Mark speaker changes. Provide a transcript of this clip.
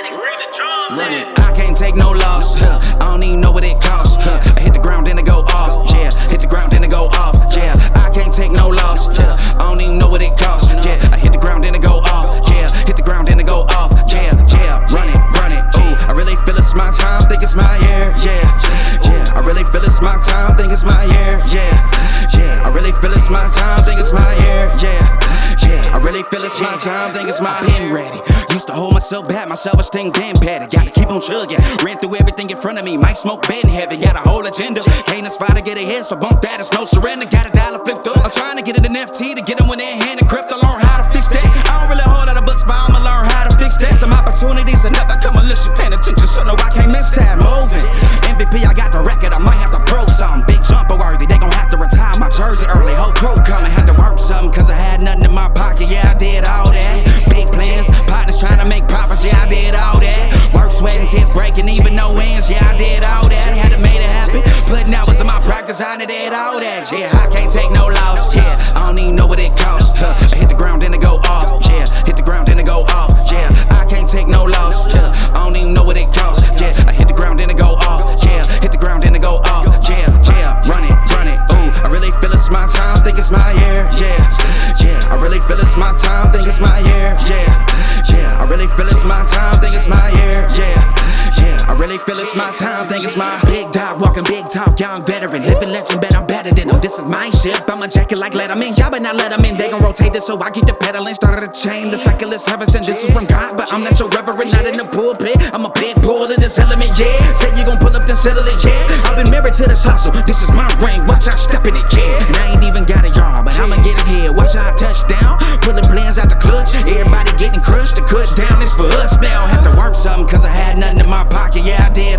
Speaker 1: Run it, I can't take no loss. I don't even know what it costs. I hit the ground, then it go off. Yeah, hit the ground, then it go off. Yeah, I can't take no loss. I don't even know what it costs. Yeah, I hit the ground, then it go off. Yeah, hit the ground, then it go off. Yeah, run it. Ooh, I really feel it's my time, think it's my year. Yeah, I really feel it's my time, think it's my year. Yeah, I really feel it's my time, think it's my year. Yeah, I really feel it's my time, think it's my pen ready. Used to hold myself back, my self-esteem damn bad. Gotta keep on chugging, ran through everything in front of me. Might smoke bed heavy, got a whole agenda. Can't aspire to get ahead, so bump that, it's no surrender. Got a dollar flipped up, I'm trying to get it in FT to get them when they're hand and crypto. Learn how to fix that. I don't really hold out of books, but I'ma learn how to fix that. Some opportunities and never come unless you paying attention, so no, I can't miss that. Moving, MVP, I got the record, I might have to prove something. Big jumper worthy, they gon' have to retire my jersey early. Whole crew coming, had to work something, cause I had nothing in my pocket. Yeah, I did all that. Big plans, partners trying to make profits. Yeah, I did all that. Work, sweat, and tears breaking, even no ends. Yeah, I did all that. Had to make it happen. Putting hours in my practice, I did all that. Yeah, I can't take no loss. Yeah, I don't even know what it costs. I hit the ground, then it go off. Yeah, hit the ground, then it go off. Yeah, I can't take no loss. Yeah, I don't even know what it costs. Yeah, I hit the ground, then it go off. Yeah, hit the ground, then it go off. Yeah, run it. Ooh, I really feel it's my time, think it's my year. Yeah, I really feel it's my time, think it's my year. Yeah, I really feel it's my time, think it's my year. Yeah, I really feel it's my time, think it's my big dog, walking big talk, young veteran, living legend, bet I'm better than them. This is my ship, I'ma jack it like Letterman. Y'all better not let them in, they gon' rotate this, so I keep the pedaling. Started a chain, the cycle is heaven sent. This is from God, but I'm not your reverend, not in the pulpit. I'm a pit bull in this element, yeah. Said you gon' pull up, then settle it, yeah. I've been married to this hustle, this is my ring, watch out step in it, yeah. And I ain't even got a yard, but I'ma get it here. Watch out touchdown, pulling plans out the clutch. Everybody getting crushed, the cut down is for us now. Have to work something, cause I had nothing in my pocket, yeah, I did